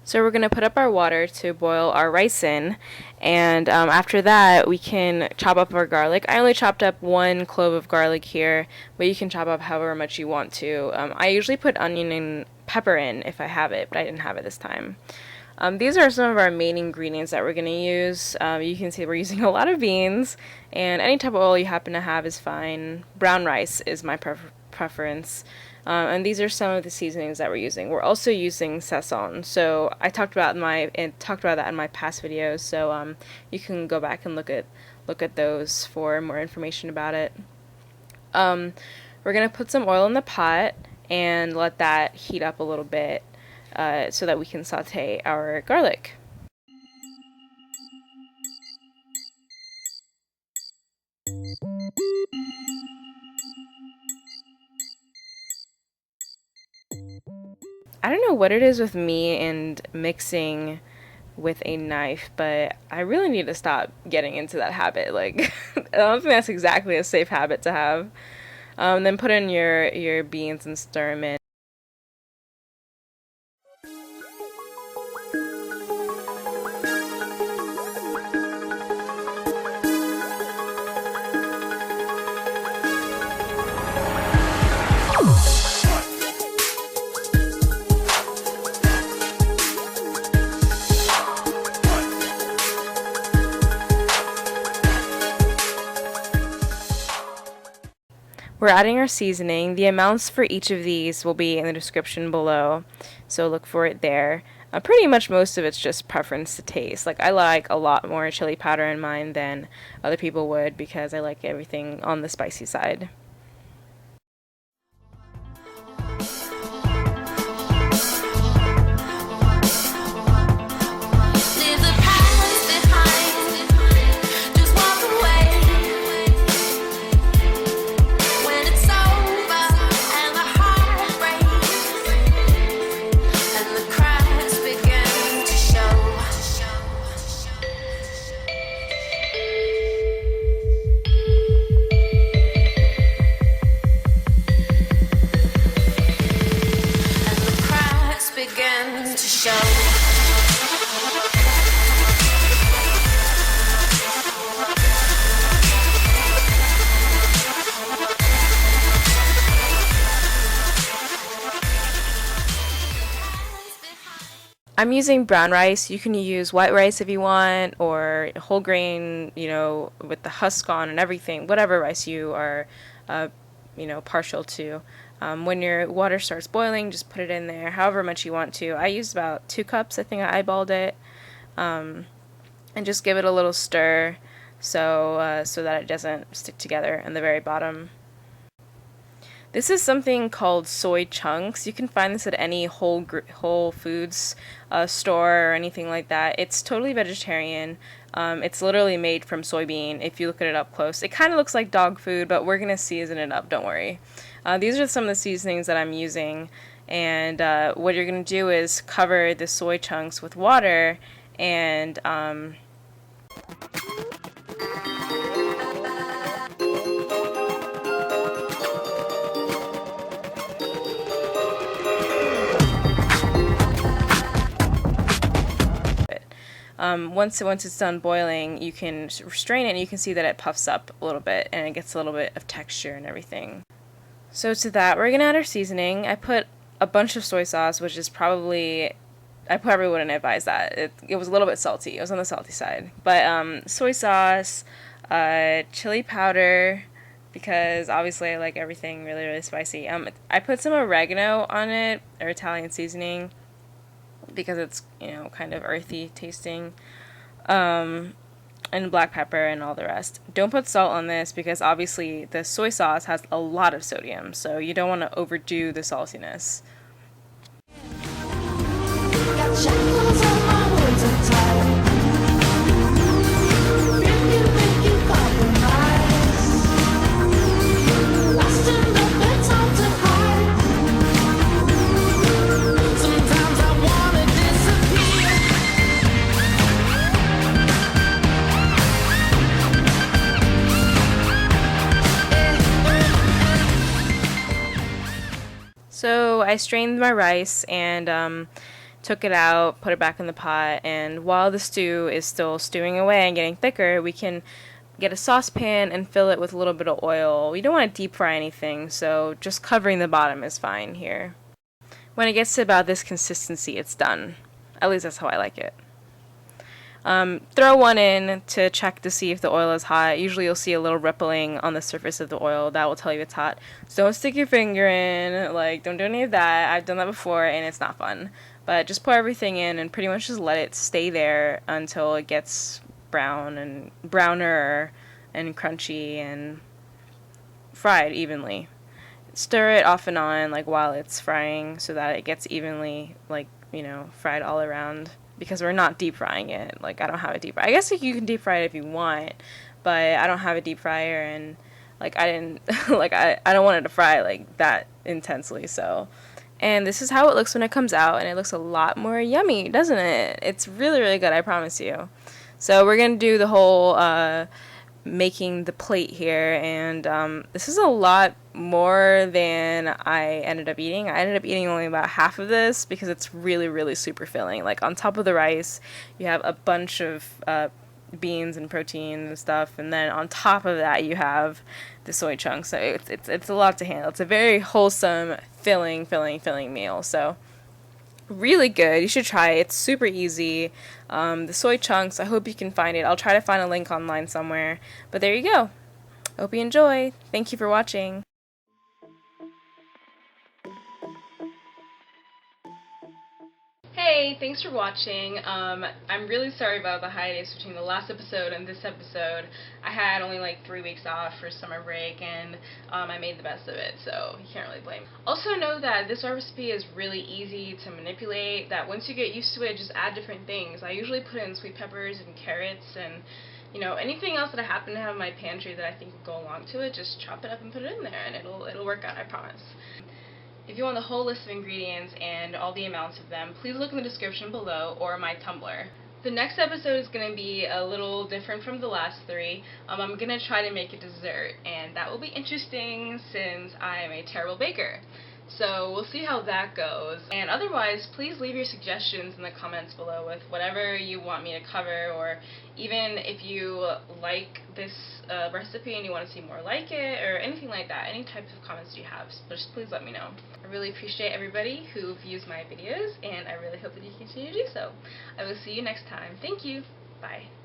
So we're going to put up our water to boil our rice in, and after that we can chop up our garlic. I only chopped up 1 clove of garlic here, but you can chop up however much you want to. I usually put onion and pepper in if I have it, but I didn't have it this time. These are some of our main ingredients that we're going to use. You can see we're using a lot of beans, and any type of oil you happen to have is fine. Brown rice is my preference. And these are some of the seasonings that we're using. We're also using Sazon. So I talked about that in my past videos. So you can go back and look at those for more information about it. We're gonna put some oil in the pot and let that heat up a little bit so that we can saute our garlic. I don't know what it is with me and mixing with a knife, but I really need to stop getting into that habit. Like, I don't think that's exactly a safe habit to have. Then put in your beans and stir them in. We're adding our seasoning. The amounts for each of these will be in the description below, so look for it there. Pretty much most of it's just preference to taste. Like, I like a lot more chili powder in mine than other people would because I like everything on the spicy side. I'm using brown rice. You can use white rice if you want, or whole grain, with the husk on and everything, whatever rice you are, partial to. When your water starts boiling, just put it in there, however much you want to. I used about 2 cups, I think I eyeballed it, and just give it a little stir so that it doesn't stick together in the very bottom. This is something called Soy Chunks. You can find this at any Whole Foods store or anything like that. It's totally vegetarian. It's literally made from soybean if you look at it up close. It kind of looks like dog food, but we're going to season it up, don't worry. These are some of the seasonings that I'm using, and what you're going to do is cover the soy chunks with water and once it's done boiling, you can strain it and you can see that it puffs up a little bit and it gets a little bit of texture and everything. So to that, we're going to add our seasoning. I put a bunch of soy sauce, which is I probably wouldn't advise that. It was a little bit salty. It was on the salty side. But soy sauce, chili powder, because obviously I like everything really, really spicy. I put some oregano on it, or Italian seasoning, because it's, kind of earthy tasting, and black pepper and all the rest. Don't put salt on this because obviously the soy sauce has a lot of sodium, so you don't want to overdo the saltiness. So I strained my rice, and took it out, put it back in the pot, and while the stew is still stewing away and getting thicker, we can get a saucepan and fill it with a little bit of oil. We don't want to deep fry anything, so just covering the bottom is fine here. When it gets to about this consistency, it's done. At least that's how I like it. Throw one in to check to see if the oil is hot. Usually you'll see a little rippling on the surface of the oil. That will tell you it's hot. So don't stick your finger in. Like, don't do any of that. I've done that before and it's not fun. But just pour everything in and pretty much just let it stay there until it gets brown and browner and crunchy and fried evenly. Stir it off and on, like, while it's frying so that it gets evenly, like, fried all around. Because we're not deep frying it. Like, I don't have a deep fryer. I guess you can deep fry it if you want, but I don't have a deep fryer, and like I didn't like I don't want it to fry like that intensely. So, and this is how it looks when it comes out, and it looks a lot more yummy, doesn't it? It's really, really good, I promise you. So we're gonna do the whole making the plate here, and this is a lot more than I ended up eating. I ended up eating only about half of this because it's really, really super filling. Like, on top of the rice, you have a bunch of beans and protein and stuff, and then on top of that you have the soy chunks. So it's a lot to handle. It's a very wholesome, filling meal. So really good. You should try it. It's super easy. The soy chunks, I hope you can find it. I'll try to find a link online somewhere. But there you go. Hope you enjoy. Thank you for watching. Hey, thanks for watching. I'm really sorry about the hiatus between the last episode and this episode. I had only like 3 weeks off for summer break, and I made the best of it, so you can't really blame me. Also know that this recipe is really easy to manipulate, that once you get used to it, just add different things. I usually put in sweet peppers and carrots and anything else that I happen to have in my pantry that I think will go along to it, just chop it up and put it in there, and it'll work out, I promise. If you want the whole list of ingredients and all the amounts of them, please look in the description below or my Tumblr. The next episode is going to be a little different from the last 3. I'm going to try to make a dessert, and that will be interesting since I am a terrible baker. So we'll see how that goes. And otherwise, please leave your suggestions in the comments below with whatever you want me to cover, or even if you like this recipe and you want to see more like it, or anything like that. Any types of comments you have, just please let me know. I really appreciate everybody who views my videos, and I really hope that you continue to do so. I will see you next time. Thank you. Bye.